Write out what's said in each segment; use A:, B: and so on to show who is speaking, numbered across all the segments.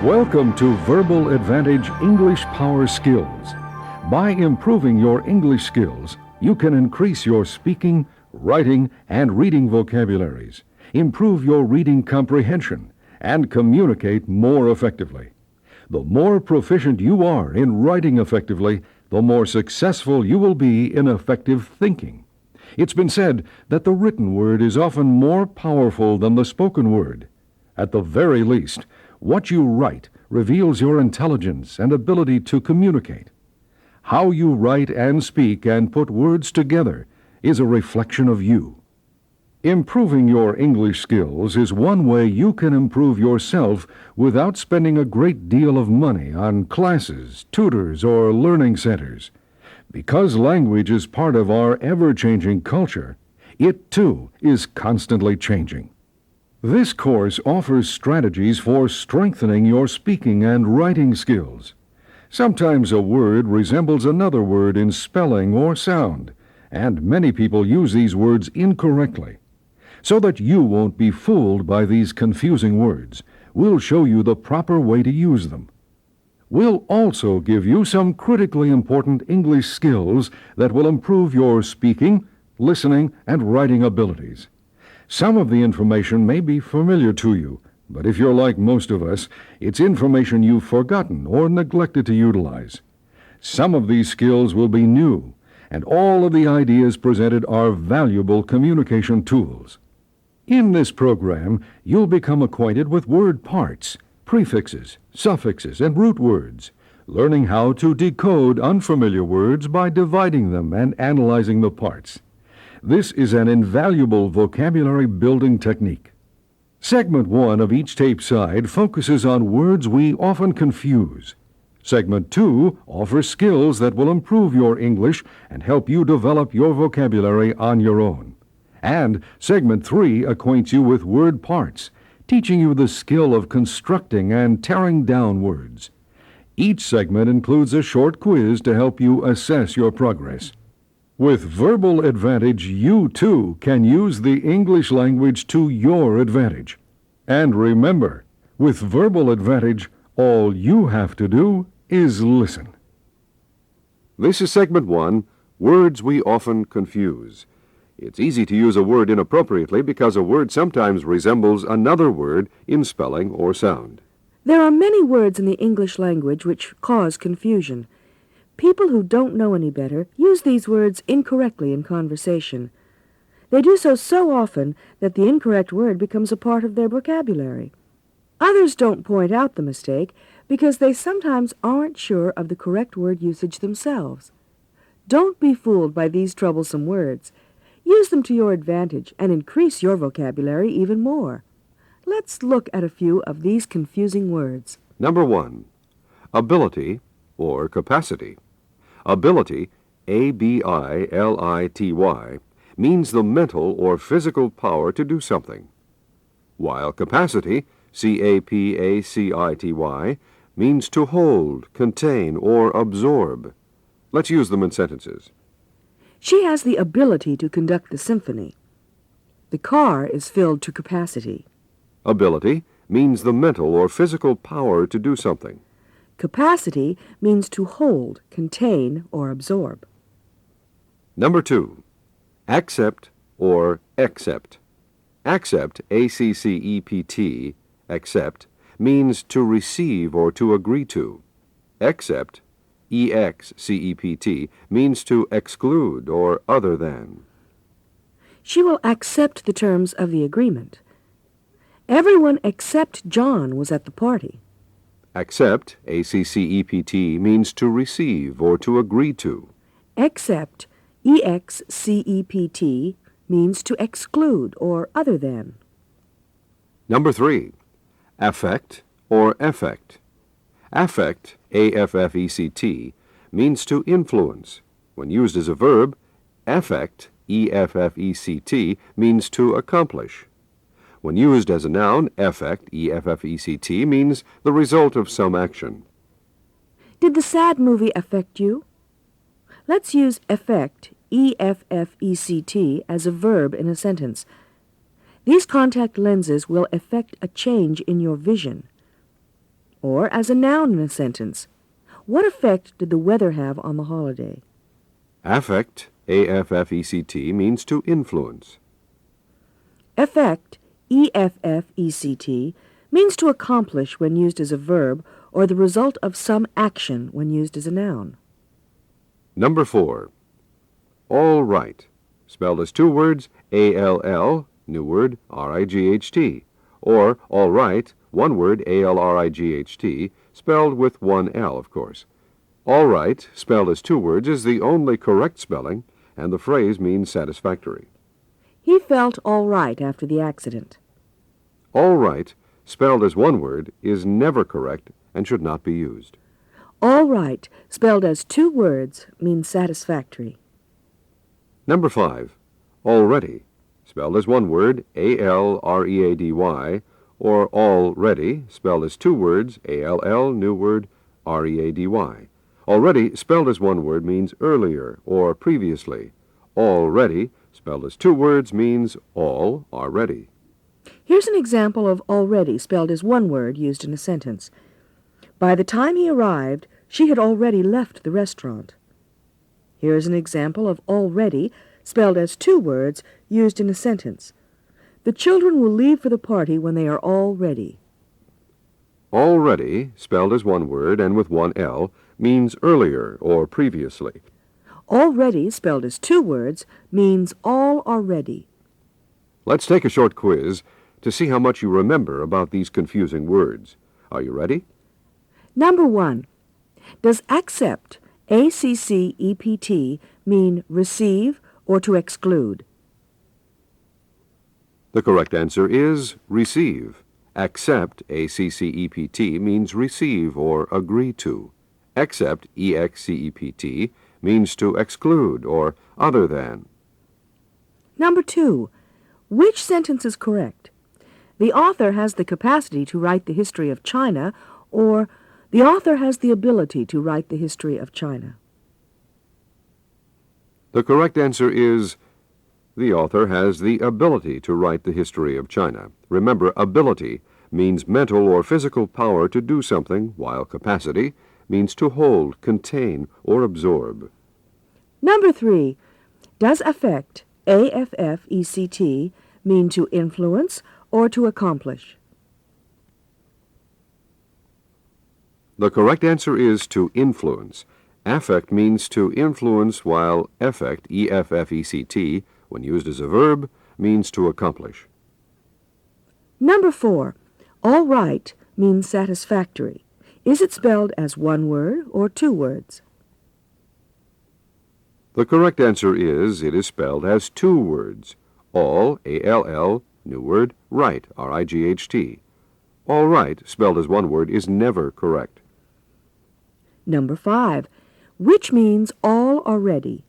A: Welcome to Verbal Advantage English Power Skills. By improving your English skills, you can increase your speaking, writing, and reading vocabularies, improve your reading comprehension, and communicate more effectively. The more proficient you are in writing effectively, the more successful you will be in effective thinking. It's been said that the written word is often more powerful than the spoken word. At the very least, what you write reveals your intelligence and ability to communicate. How you write and speak and put words together is a reflection of you. Improving your English skills is one way you can improve yourself without spending a great deal of money on classes, tutors, or learning centers. Because language is part of our ever-changing culture, it too is constantly changing. This course offers strategies for strengthening your speaking and writing skills. Sometimes a word resembles another word in spelling or sound, and many people use these words incorrectly. So that you won't be fooled by these confusing words, we'll show you the proper way to use them. We'll also give you some critically important English skills that will improve your speaking, listening, and writing abilities. Some of the information may be familiar to you, but if you're like most of us, it's information you've forgotten or neglected to utilize. Some of these skills will be new, and all of the ideas presented are valuable communication tools. In this program, you'll become acquainted with word parts, prefixes, suffixes, and root words, learning how to decode unfamiliar words by dividing them and analyzing the parts. This is an invaluable vocabulary-building technique. Segment 1 of each tape side focuses on words we often confuse. Segment 2 offers skills that will improve your English and help you develop your vocabulary on your own. And Segment 3 acquaints you with word parts, teaching you the skill of constructing and tearing down words. Each segment includes a short quiz to help you assess your progress. With Verbal Advantage, you too can use the English language to your advantage. And remember, with Verbal Advantage, all you have to do is listen.
B: This is Segment 1, Words We Often Confuse. It's easy to use a word inappropriately because a word sometimes resembles another word in spelling or sound.
C: There are many words in the English language which cause confusion. People who don't know any better use these words incorrectly in conversation. They do so often that the incorrect word becomes a part of their vocabulary. Others don't point out the mistake because they sometimes aren't sure of the correct word usage themselves. Don't be fooled by these troublesome words. Use them to your advantage and increase your vocabulary even more. Let's look at a few of these confusing words.
B: Number 1, ability or capacity. Ability, A-B-I-L-I-T-Y, means the mental or physical power to do something, while capacity, C-A-P-A-C-I-T-Y, means to hold, contain, or absorb. Let's use them in sentences.
C: She has the ability to conduct the symphony. The car is filled to capacity.
B: Ability means the mental or physical power to do something.
C: Capacity means to hold, contain, or absorb.
B: Number 2, accept or accept. Accept, A-C-C-E-P-T, accept, means to receive or to agree to. Accept, E-X-C-E-P-T, means to exclude or other than.
C: She will accept the terms of the agreement. Everyone except John was at the party.
B: Accept, A-C-C-E-P-T, means to receive or to agree to.
C: Accept, E-X-C-E-P-T, means to exclude or other than.
B: Number 3, affect or effect. Affect, A-F-F-E-C-T, means to influence. When used as a verb, effect, E-F-F-E-C-T, means to accomplish. When used as a noun, effect, E-F-F-E-C-T, means the result of some action.
C: Did the sad movie affect you? Let's use affect, E-F-F-E-C-T, as a verb in a sentence. These contact lenses will affect a change in your vision. or as a noun in a sentence. What effect did the weather have on the holiday?
B: Affect, A-F-F-E-C-T, means to influence.
C: Effect, E-F-F-E-C-T, means to accomplish when used as a verb or the result of some action when used as a noun.
B: Number 4. All right, spelled as two words, A-L-L, new word, R-I-G-H-T, or all right, one word, A-L-R-I-G-H-T, spelled with one L, of course. All right, spelled as two words, is the only correct spelling, and the phrase means satisfactory.
C: He felt all right after the accident.
B: All right, spelled as one word, is never correct and should not be used.
C: All right, spelled as two words, means satisfactory.
B: Number 5. Already, spelled as one word, A-L-R-E-A-D-Y, or already, spelled as two words, A-L-L, new word, R-E-A-D-Y. Already, spelled as one word, means earlier or previously. Already, spelled as two words, means all are ready.
C: Here's an example of already spelled as one word used in a sentence. By the time he arrived, she had already left the restaurant. Here's an example of already spelled as two words used in a sentence. The children will leave for the party when they are all ready.
B: Already, spelled as one word and with one L, means earlier or previously.
C: Already, spelled as two words, means all are ready.
B: Let's take a short quiz to see how much you remember about these confusing words. Are you ready?
C: Number 1. Does accept, A-C-C-E-P-T, mean receive or to exclude?
B: The correct answer is receive. Accept, A-C-C-E-P-T, means receive or agree to. Accept, E-X-C-E-P-T, means to exclude or other than.
C: Number 2. Which sentence is correct? The author has the capacity to write the history of China, or the author has the ability to write the history of China.
B: The correct answer is the author has the ability to write the history of China. Remember, ability means mental or physical power to do something, while capacity means to hold, contain, or absorb.
C: Number 3. Does affect, A-F-F-E-C-T, mean to influence or to accomplish?
B: The correct answer is to influence. Affect means to influence, while effect, E-F-F-E-C-T, when used as a verb, means to accomplish.
C: Number 4. All right means satisfactory. Is it spelled as one word or two words?
B: The correct answer is it is spelled as two words. All, A-L-L, new word, right, R-I-G-H-T. All right, spelled as one word, is never correct.
C: Number 5. Which means all are ready.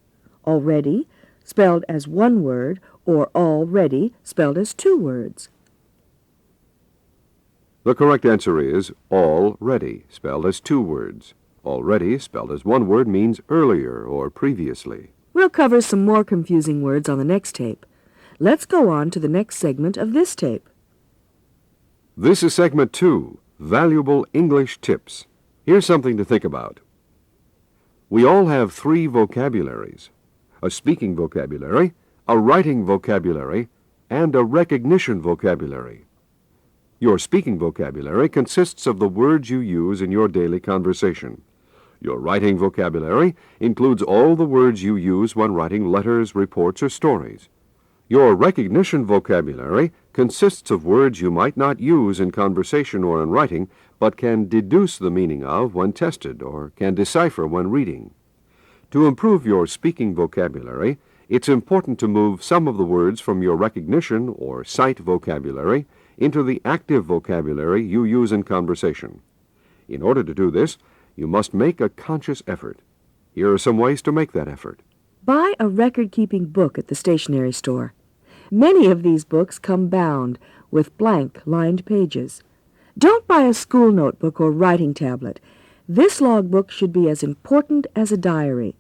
C: Already, spelled as one word, or already, spelled as two words.
B: The correct answer is all ready, spelled as two words. Already, spelled as one word, means earlier or previously.
C: We'll cover some more confusing words on the next tape. Let's go on to the next segment of this tape.
B: This is segment 2, Valuable English Tips. Here's something to think about. We all have 3 vocabularies: a speaking vocabulary, a writing vocabulary, and a recognition vocabulary. Your speaking vocabulary consists of the words you use in your daily conversation. Your writing vocabulary includes all the words you use when writing letters, reports, or stories. Your recognition vocabulary consists of words you might not use in conversation or in writing, but can deduce the meaning of when tested or can decipher when reading. To improve your speaking vocabulary, it's important to move some of the words from your recognition or sight vocabulary into the active vocabulary you use in conversation. In order to do this, you must make a conscious effort. Here are some ways to make that effort.
C: Buy a record-keeping book at the stationery store. Many of these books come bound with blank, lined pages. Don't buy a school notebook or writing tablet. This logbook should be as important as a diary.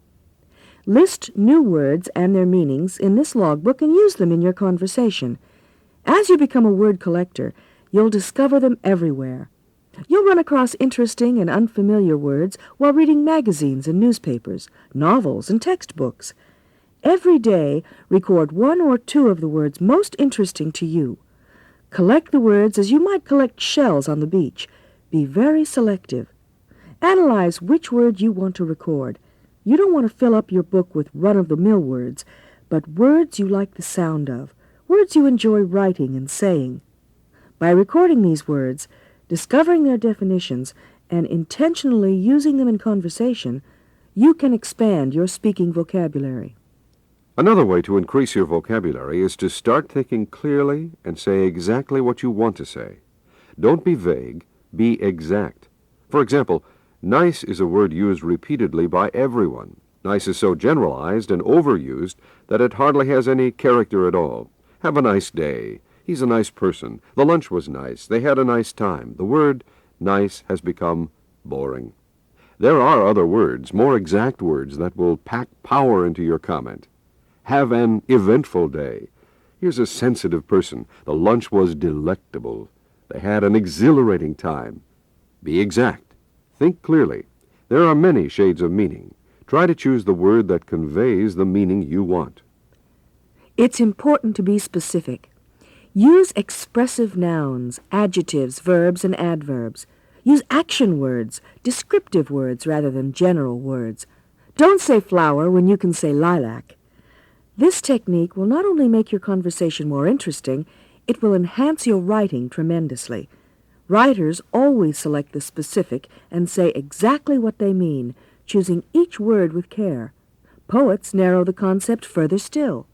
C: List new words and their meanings in this logbook and use them in your conversation. As you become a word collector, you'll discover them everywhere. You'll run across interesting and unfamiliar words while reading magazines and newspapers, novels and textbooks. Every day, record one or two of the words most interesting to you. Collect the words as you might collect shells on the beach. Be very selective. Analyze which word you want to record. You don't want to fill up your book with run-of-the-mill words, but words you like the sound of, words you enjoy writing and saying. By recording these words, discovering their definitions, and intentionally using them in conversation, you can expand your speaking vocabulary.
B: Another way to increase your vocabulary is to start thinking clearly and say exactly what you want to say. Don't be vague, be exact. For example, nice is a word used repeatedly by everyone. Nice is so generalized and overused that it hardly has any character at all. Have a nice day. He's a nice person. The lunch was nice. They had a nice time. The word nice has become boring. There are other words, more exact words, that will pack power into your comment. Have an eventful day. Here's a sensitive person. The lunch was delectable. They had an exhilarating time. Be exact. Think clearly. There are many shades of meaning. Try to choose the word that conveys the meaning you want.
C: It's important to be specific. Use expressive nouns, adjectives, verbs, and adverbs. Use action words, descriptive words rather than general words. Don't say flower when you can say lilac. This technique will not only make your conversation more interesting, it will enhance your writing tremendously. Writers always select the specific and say exactly what they mean, choosing each word with care. Poets narrow the concept further still.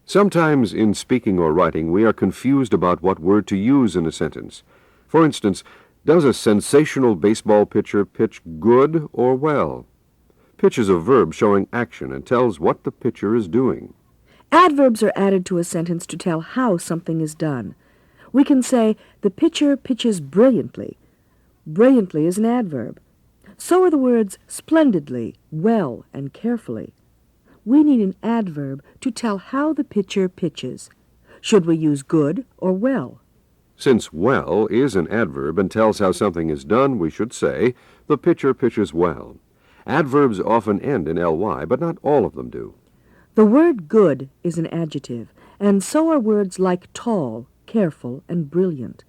B: Sometimes in speaking or writing, we are confused about what word to use in a sentence. For instance, does a sensational baseball pitcher pitch good or well? Pitch is a verb showing action and tells what the pitcher is doing.
C: Adverbs are added to a sentence to tell how something is done. We can say, the pitcher pitches brilliantly. Brilliantly is an adverb. So are the words splendidly, well, and carefully. We need an adverb to tell how the pitcher pitches. Should we use good or well?
B: Since well is an adverb and tells how something is done, we should say, the pitcher pitches well. Adverbs often end in ly, but not all of them do.
C: The word good is an adjective, and so are words like tall, careful, and brilliant.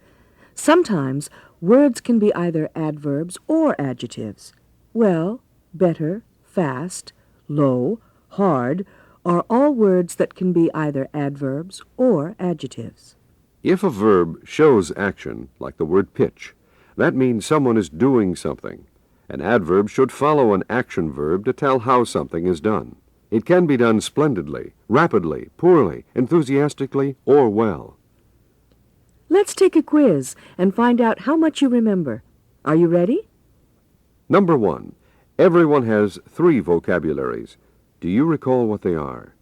C: Sometimes words can be either adverbs or adjectives. Well, better, fast, low, hard are all words that can be either adverbs or adjectives.
B: If a verb shows action, like the word pitch, that means someone is doing something. An adverb should follow an action verb to tell how something is done. It can be done splendidly, rapidly, poorly, enthusiastically, or well.
C: Let's take a quiz and find out how much you remember. Are you ready?
B: Number 1. Everyone has 3 vocabularies. Do you recall what they are?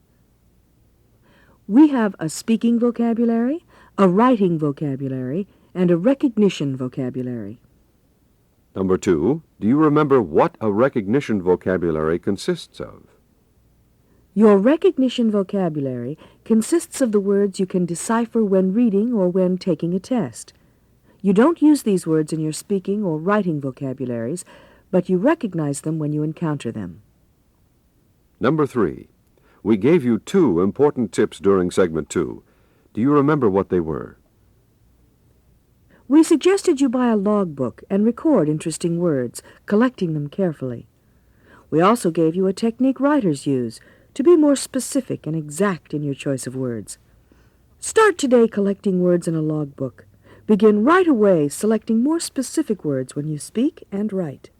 C: We have a speaking vocabulary, a writing vocabulary, and a recognition vocabulary.
B: Number 2. Do you remember what a recognition vocabulary consists of?
C: Your recognition vocabulary consists of the words you can decipher when reading or when taking a test. You don't use these words in your speaking or writing vocabularies, but you recognize them when you encounter them.
B: Number 3. We gave you 2 important tips during segment 2. Do you remember what they were?
C: We suggested you buy a logbook and record interesting words, collecting them carefully. We also gave you a technique writers use to be more specific and exact in your choice of words. Start today collecting words in a logbook. Begin right away selecting more specific words when you speak and write.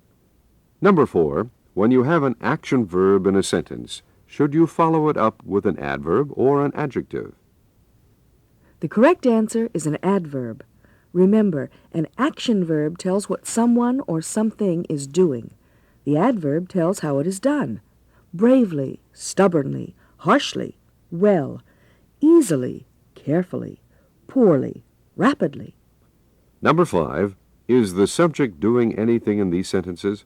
B: Number 4. When you have an action verb in a sentence, should you follow it up with an adverb or an adjective?
C: The correct answer is an adverb. Remember, an action verb tells what someone or something is doing. The adverb tells how it is done. Bravely, stubbornly, harshly, well, easily, carefully, poorly, rapidly.
B: Number 5. Is the subject doing anything in these sentences?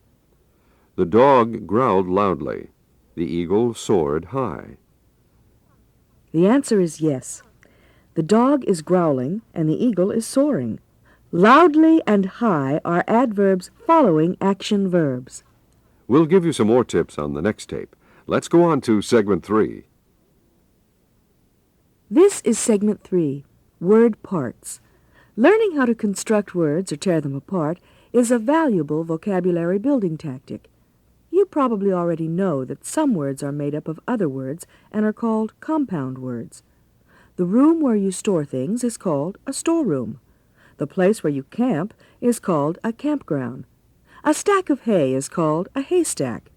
B: The dog growled loudly. The eagle soared high.
C: The answer is yes. The dog is growling and the eagle is soaring. Loudly and high are adverbs following action verbs.
B: We'll give you some more tips on the next tape. Let's go on to segment 3.
C: This is segment 3, word parts. Learning how to construct words or tear them apart is a valuable vocabulary building tactic. You probably already know that some words are made up of other words and are called compound words. The room where you store things is called a storeroom. The place where you camp is called a campground. A stack of hay is called a haystack.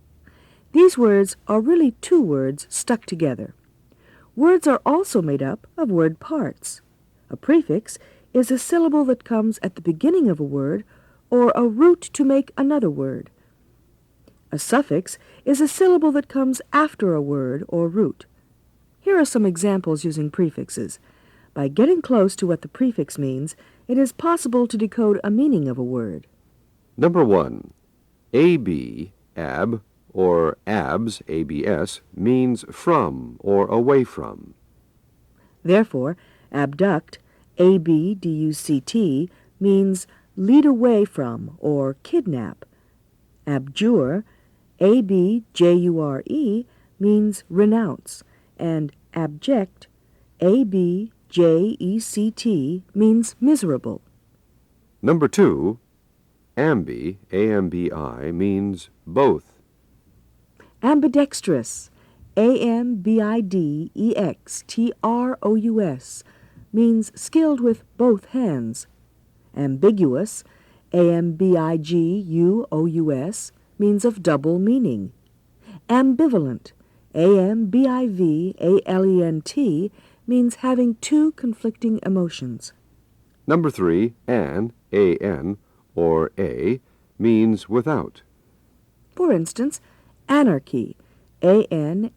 C: These words are really two words stuck together. Words are also made up of word parts. A prefix is a syllable that comes at the beginning of a word or a root to make another word. A suffix is a syllable that comes after a word or root. Here are some examples using prefixes. By getting close to what the prefix means, it is possible to decode a meaning of a word.
B: Number 1. AB, ab, or abs, abs, means from or away from.
C: Therefore, abduct, abduct, means lead away from or kidnap. Abjure, abjure, means renounce, and abject, abject, means miserable.
B: Number 2. Ambi, ambi, means both.
C: Ambidextrous, ambidextrous, means skilled with both hands. Ambiguous, ambiguous, means of double meaning. Ambivalent, ambivalent, means having two conflicting emotions.
B: Number 3. An, or a, means without.
C: For instance, anarchy, anarchy,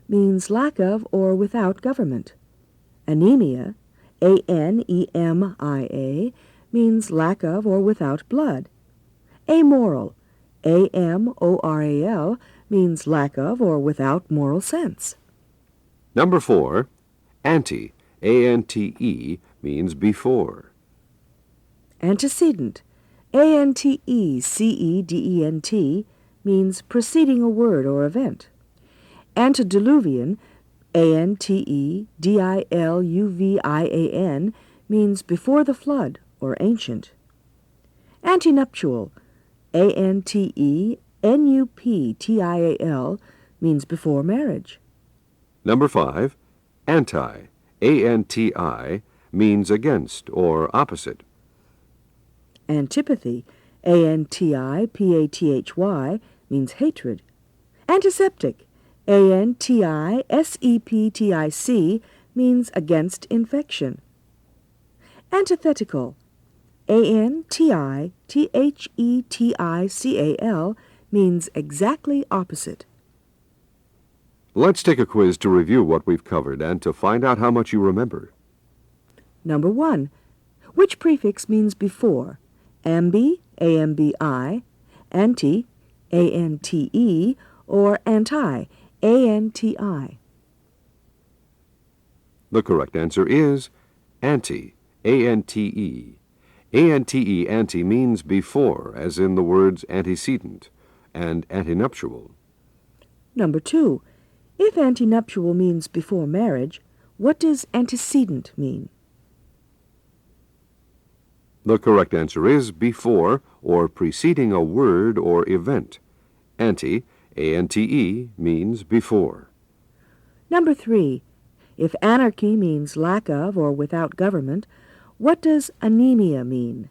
C: means lack of or without government. Anemia, anemia, means lack of or without blood. Amoral, amoral, means lack of or without moral sense.
B: Number 4. Ante, ante, means before.
C: Antecedent, antecedent, means preceding a word or event. Antediluvian, antediluvian, means before the flood or ancient. Antenuptial, antenuptial, means before marriage.
B: Number 5. Anti, anti, means against or opposite.
C: Antipathy, antipathy, means hatred. Antiseptic, antiseptic, means against infection. Antithetical, antithetical, means exactly opposite.
B: Let's take a quiz to review what we've covered and to find out how much you remember.
C: Number 1. Which prefix means before? Ambi, ambi, anti, ante, or anti, anti.
B: The correct answer is ante, ante. Ante, ante means before, as in the words antecedent and antenuptial.
C: Number 2. If antenuptial means before marriage, what does antecedent mean?
B: The correct answer is before or preceding a word or event. Ante, ante, means before.
C: Number 3. If anarchy means lack of or without government, what does anemia mean?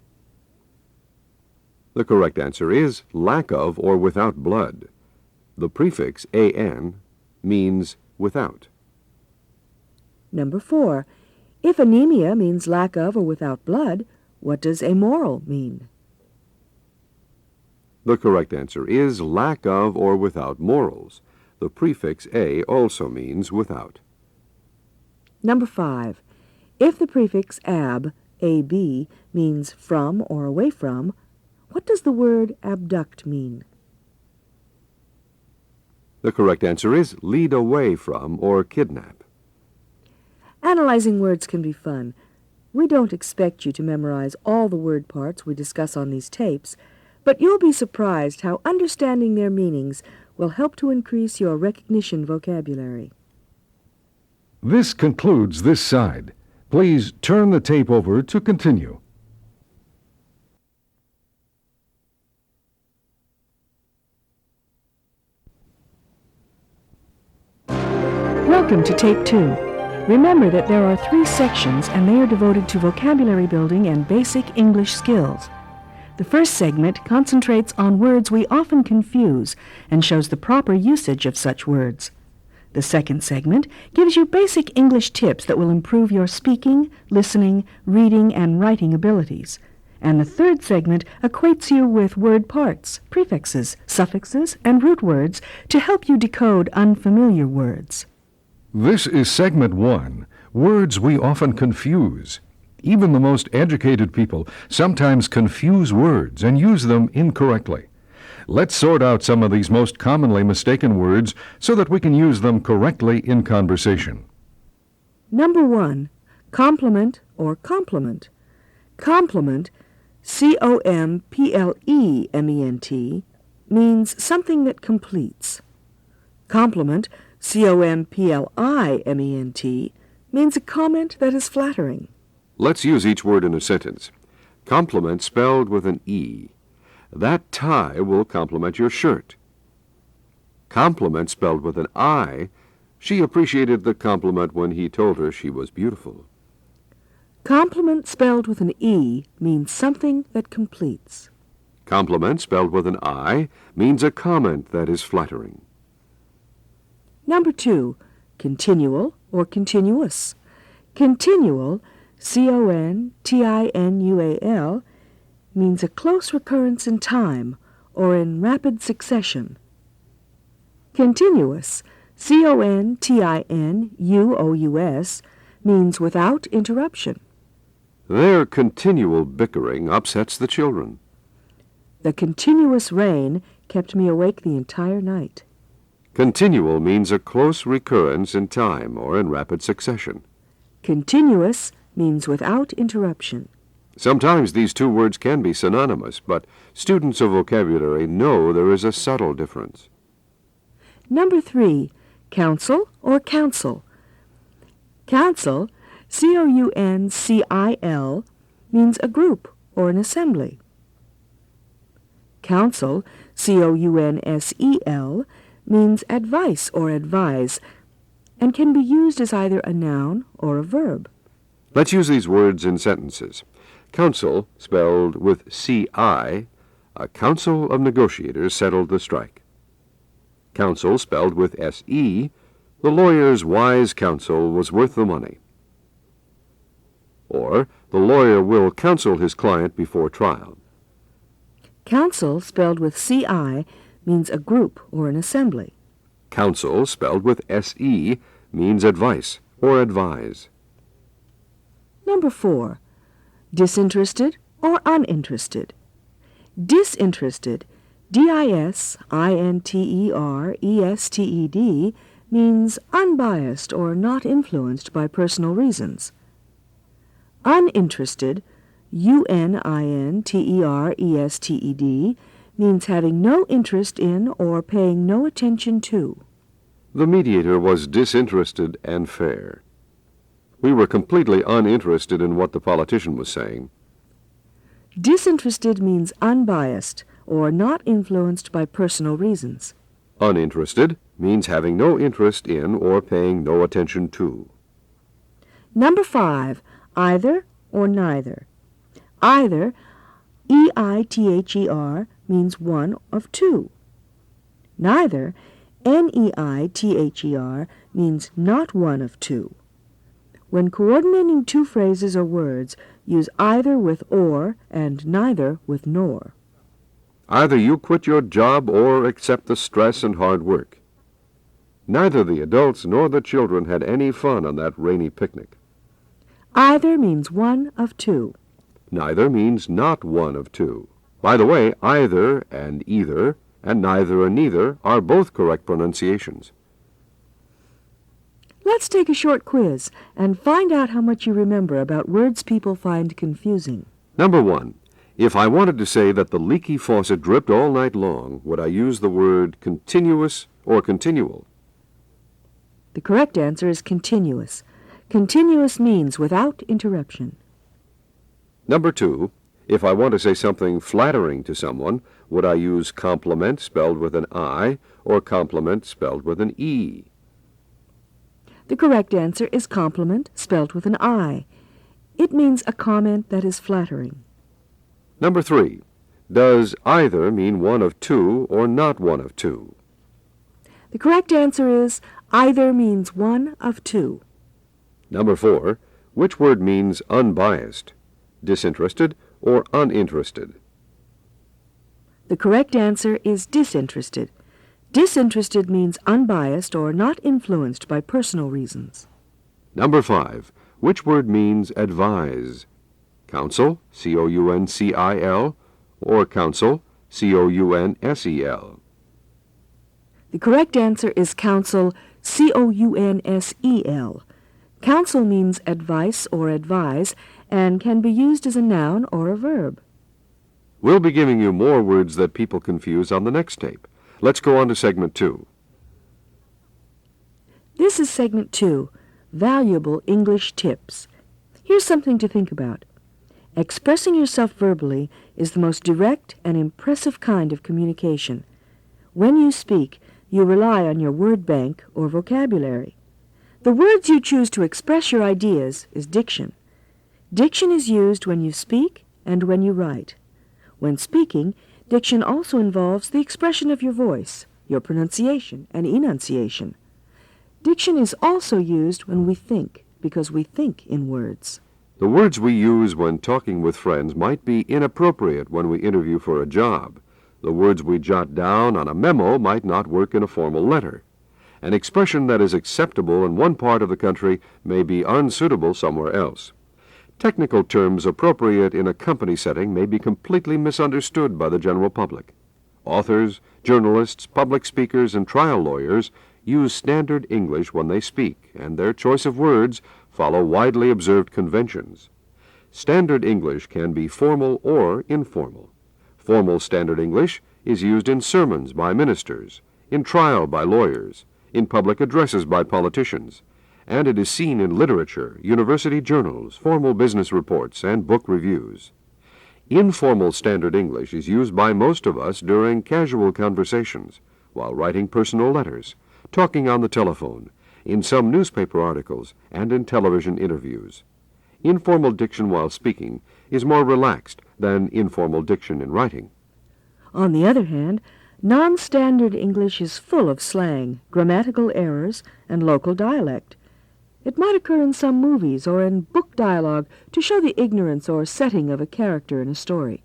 B: The correct answer is lack of or without blood. The prefix an means without.
C: Number 4. If anemia means lack of or without blood, what does amoral mean?
B: The correct answer is lack of or without morals. The prefix a also means without.
C: Number 5. If the prefix ab, means from or away from, what does the word abduct mean?
B: The correct answer is lead away from or kidnap.
C: Analyzing words can be fun. We don't expect you to memorize all the word parts we discuss on these tapes, but you'll be surprised how understanding their meanings will help to increase your recognition vocabulary.
A: This concludes this side. Please turn the tape over to continue.
C: Welcome to Tape 2. Remember that there are 3 sections and they are devoted to vocabulary building and basic English skills. The first segment concentrates on words we often confuse and shows the proper usage of such words. The second segment gives you basic English tips that will improve your speaking, listening, reading, and writing abilities. And the third segment acquaints you with word parts, prefixes, suffixes, and root words to help you decode unfamiliar words.
A: This is Segment 1, Words We Often Confuse. Even the most educated people sometimes confuse words and use them incorrectly. Let's sort out some of these most commonly mistaken words so that we can use them correctly in conversation.
C: Number 1, complement or complement. Complement, C-O-M-P-L-E-M-E-N-T, means something that completes. Complement, C-O-M-P-L-I-M-E-N-T, means a comment that is flattering.
B: Let's use each word in a sentence. Compliment spelled with an E. That tie will compliment your shirt. Compliment spelled with an I. She appreciated the compliment when he told her she was beautiful.
C: Compliment spelled with an E means something that completes.
B: Compliment spelled with an I means a comment that is flattering.
C: Number 2, continual or continuous. Continual, C-O-N-T-I-N-U-A-L, means a close recurrence in time or in rapid succession. Continuous, C-O-N-T-I-N-U-O-U-S, means without interruption.
B: Their continual bickering upsets the children.
C: The continuous rain kept me awake the entire night.
B: Continual means a close recurrence in time or in rapid succession.
C: Continuous means without interruption.
B: Sometimes these two words can be synonymous, but students of vocabulary know there is a subtle difference.
C: Number 3, council or council. Council, C-O-U-N-C-I-L, means a group or an assembly. Counsel, C-O-U-N-S-E-L, means advice or advise, and can be used as either a noun or a verb.
B: Let's use these words in sentences. Council, spelled with C-I, a council of negotiators settled the strike. Counsel, spelled with S-E, the lawyer's wise counsel was worth the money. Or, the lawyer will counsel his client before trial.
C: Council, spelled with C-I, means a group or an assembly.
B: Counsel, spelled with S-E, means advice or advise.
C: Number 4, disinterested or uninterested. Disinterested, D-I-S-I-N-T-E-R-E-S-T-E-D, means unbiased or not influenced by personal reasons. Uninterested, U-N-I-N-T-E-R-E-S-T-E-D, means having no interest in or paying no attention to.
B: The mediator was disinterested and fair. We were completely uninterested in what the politician was saying.
C: Disinterested means unbiased or not influenced by personal reasons.
B: Uninterested means having no interest in or paying no attention to.
C: Number 5, either or neither. Either, E-I-T-H-E-R, means one of two. Neither, N-E-I-T-H-E-R, means not one of two. When coordinating two phrases or words, use either with or and neither with nor.
B: Either you quit your job or accept the stress and hard work. Neither the adults nor the children had any fun on that rainy picnic.
C: Either means one of two.
B: Neither means not one of two. By the way, either and either and neither and neither are both correct pronunciations.
C: Let's take a short quiz and find out how much you remember about words people find confusing.
B: Number 1. If I wanted to say that the leaky faucet dripped all night long, would I use the word continuous or continual?
C: The correct answer is continuous. Continuous means without interruption.
B: Number 2. If I want to say something flattering to someone, would I use compliment spelled with an I or compliment spelled with an E?
C: The correct answer is compliment, spelled with an I. It means a comment that is flattering.
B: Number 3. Does either mean one of two or not one of two?
C: The correct answer is either means one of two.
B: Number 4. Which word means unbiased, disinterested, or uninterested?
C: The correct answer is disinterested. Disinterested means unbiased or not influenced by personal reasons.
B: Number 5. Which word means advise? Counsel, C-O-U-N-C-I-L, or counsel, C-O-U-N-S-E-L?
C: The correct answer is counsel, C-O-U-N-S-E-L. Counsel means advice or advise and can be used as a noun or a verb.
B: We'll be giving you more words that people confuse on the next tape. Let's go on to segment 2.
C: This is segment 2, Valuable English Tips. Here's something to think about. Expressing yourself verbally is the most direct and impressive kind of communication. When you speak, you rely on your word bank or vocabulary. The words you choose to express your ideas is diction. Diction is used when you speak and when you write. When speaking, diction also involves the expression of your voice, your pronunciation, and enunciation. Diction is also used when we think, because we think in words.
B: The words we use when talking with friends might be inappropriate when we interview for a job. The words we jot down on a memo might not work in a formal letter. An expression that is acceptable in one part of the country may be unsuitable somewhere else. Technical terms appropriate in a company setting may be completely misunderstood by the general public. Authors, journalists, public speakers, and trial lawyers use standard English when they speak, and their choice of words follow widely observed conventions. Standard English can be formal or informal. Formal standard English is used in sermons by ministers, in trial by lawyers, in public addresses by politicians, and it is seen in literature, university journals, formal business reports, and book reviews. Informal standard English is used by most of us during casual conversations, while writing personal letters, talking on the telephone, in some newspaper articles, and in television interviews. Informal diction while speaking is more relaxed than informal diction in writing.
C: On the other hand, non-standard English is full of slang, grammatical errors, and local dialect. It might occur in some movies or in book dialogue to show the ignorance or setting of a character in a story.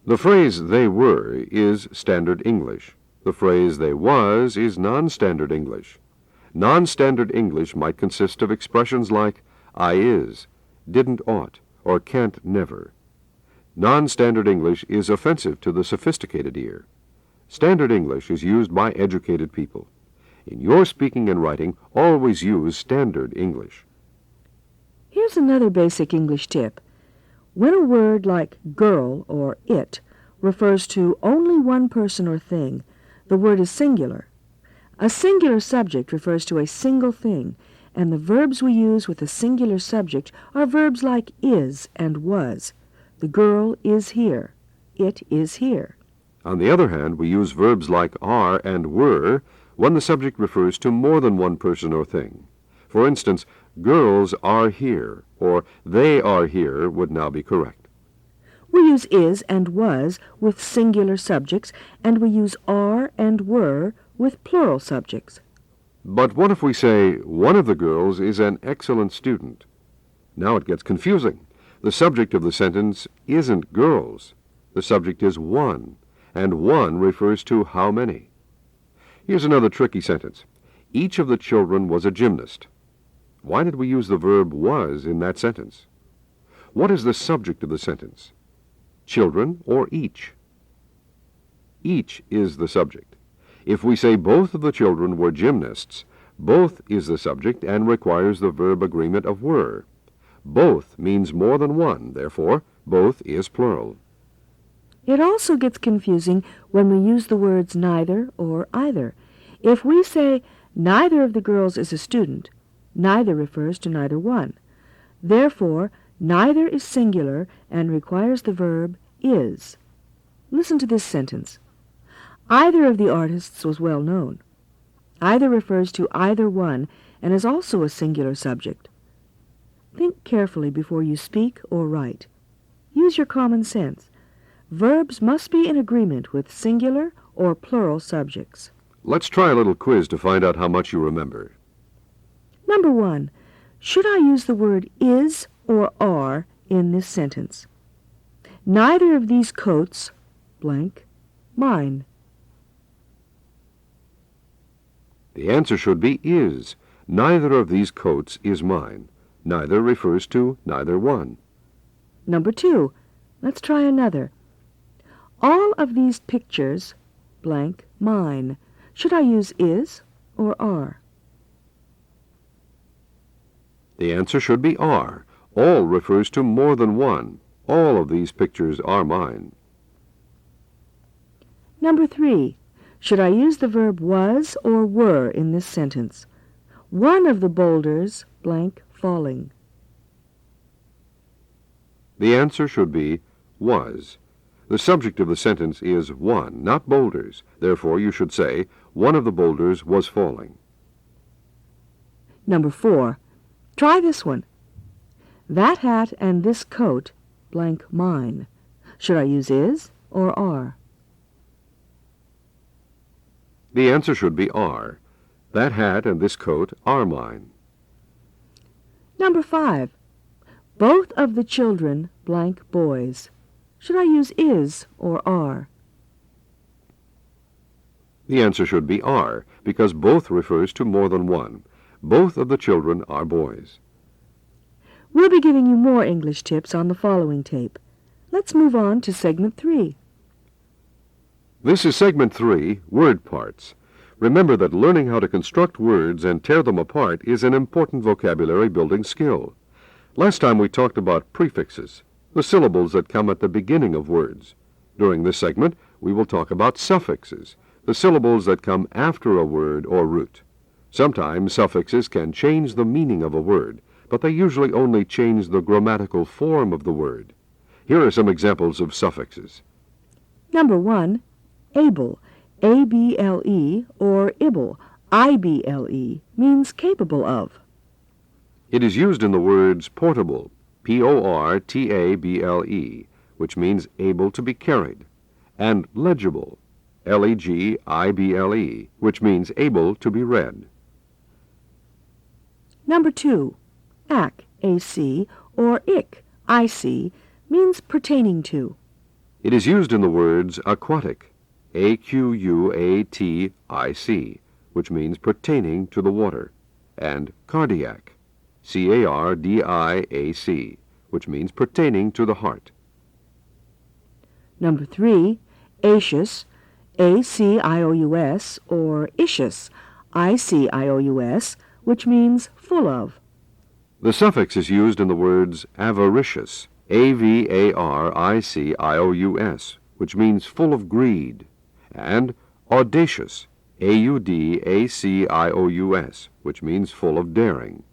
B: The phrase "they were" is standard English. The phrase "they was" is non-standard English. Non-standard English might consist of expressions like "I is," "didn't ought," or "can't never." Non-standard English is offensive to the sophisticated ear. Standard English is used by educated people. In your speaking and writing, always use standard English.
C: Here's another basic English tip. When a word like girl or it refers to only one person or thing, the word is singular. A singular subject refers to a single thing, and the verbs we use with a singular subject are verbs like is and was. The girl is here. It is here.
B: On the other hand, we use verbs like are and were when the subject refers to more than one person or thing. For instance, girls are here, or they are here would now be correct.
C: We use is and was with singular subjects, and we use are and were with plural subjects.
B: But what if we say, one of the girls is an excellent student? Now it gets confusing. The subject of the sentence isn't girls. The subject is one, and one refers to how many. Here's another tricky sentence. Each of the children was a gymnast. Why did we use the verb was in that sentence? What is the subject of the sentence? Children or each? Each is the subject. If we say both of the children were gymnasts, Both is the subject and requires the verb agreement of were. Both means more than one, therefore, both is plural.
C: It also gets confusing when we use the words neither or either. If we say, neither of the girls is a student, neither refers to neither one. Therefore, neither is singular and requires the verb is. Listen to this sentence. Either of the artists was well known. Either refers to either one and is also a singular subject. Think carefully before you speak or write. Use your common sense. Verbs must be in agreement with singular or plural subjects.
B: Let's try a little quiz to find out how much you remember.
C: Number 1. Should I use the word is or are in this sentence? Neither of these coats, blank, mine.
B: The answer should be is. Neither of these coats is mine. Neither refers to neither one.
C: Number 2. Let's try another. All of these pictures, blank, mine. Should I use is or are?
B: The answer should be are. All refers to more than one. All of these pictures are mine.
C: Number 3. Should I use the verb was or were in this sentence? One of the boulders, blank, falling.
B: The answer should be was. The subject of the sentence is one, not boulders. Therefore, you should say, one of the boulders was falling.
C: Number 4. Try this one. That hat and this coat, blank, mine. Should I use is or are?
B: The answer should be are. That hat and this coat are mine.
C: Number 5. Both of the children, blank, boys. Should I use is or are?
B: The answer should be are, because both refers to more than one. Both of the children are boys.
C: We'll be giving you more English tips on the following tape. Let's move on to Segment 3.
B: This is Segment 3, Word Parts. Remember that learning how to construct words and tear them apart is an important vocabulary building skill. Last time we talked about prefixes, the syllables that come at the beginning of words. During this segment, we will talk about suffixes, the syllables that come after a word or root. Sometimes suffixes can change the meaning of a word, but they usually only change the grammatical form of the word. Here are some examples of suffixes.
C: Number 1. Able, A-B-L-E, or ible, I-B-L-E, means capable of.
B: It is used in the words portable, P-O-R-T-A-B-L-E, which means able to be carried, and legible, L-E-G-I-B-L-E, which means able to be read.
C: Number 2. Ac, A-C, or ick, I-C, means pertaining to.
B: It is used in the words aquatic, A-Q-U-A-T-I-C, which means pertaining to the water, and cardiac, C-A-R-D-I-A-C, which means pertaining to the heart.
C: Number 3. Acious, A-C-I-O-U-S, or ischious, I-C-I-O-U-S, which means full of.
B: The suffix is used in the words avaricious, A-V-A-R-I-C-I-O-U-S, which means full of greed, and audacious, A-U-D-A-C-I-O-U-S, which means full of daring.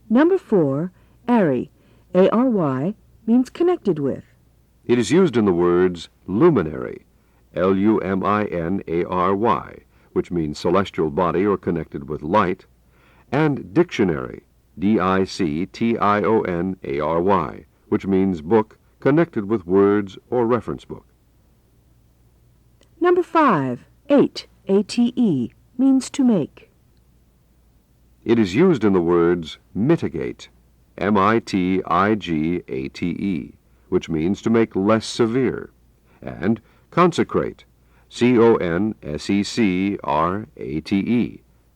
C: Number 4. Ary, A-R-Y, means connected with.
B: It is used in the words luminary, L-U-M-I-N-A-R-Y, which means celestial body or connected with light, and dictionary, D-I-C-T-I-O-N-A-R-Y, which means book connected with words or reference book.
C: Number 5. Ate, A-T-E, means to make.
B: It is used in the words mitigate, M-I-T-I-G-A-T-E, which means to make less severe, and consecrate, C-O-N-S-E-C-R-A-T-E,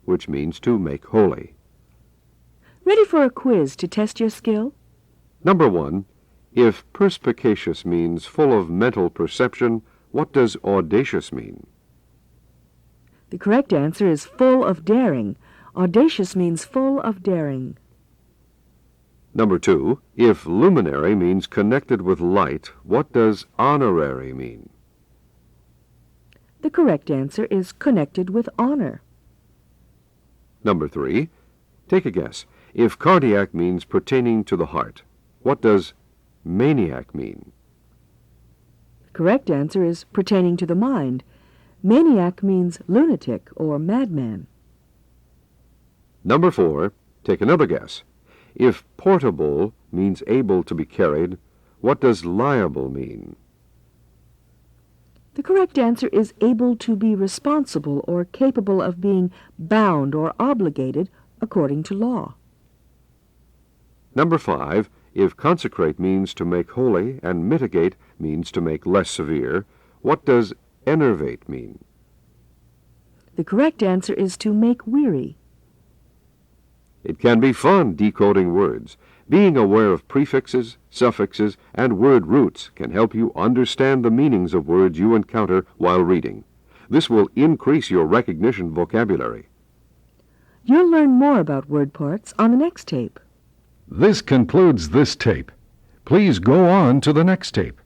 B: which means to make holy.
C: Ready for a quiz to test your skill?
B: Number 1, if perspicacious means full of mental perception, what does audacious mean?
C: The correct answer is full of daring. Audacious means full of daring.
B: Number 2, if luminary means connected with light, what does honorary mean?
C: The correct answer is connected with honor.
B: Number 3, take a guess. If cardiac means pertaining to the heart, what does maniac mean?
C: The correct answer is pertaining to the mind. Maniac means lunatic or madman.
B: Number 4, take another guess. If portable means able to be carried, what does liable mean?
C: The correct answer is able to be responsible or capable of being bound or obligated according to law.
B: Number 5, if consecrate means to make holy and mitigate means to make less severe, what does enervate mean?
C: The correct answer is to make weary.
B: It can be fun decoding words. Being aware of prefixes, suffixes, and word roots can help you understand the meanings of words you encounter while reading. This will increase your recognition vocabulary.
C: You'll learn more about word parts on the next tape.
A: This concludes this tape. Please go on to the next tape.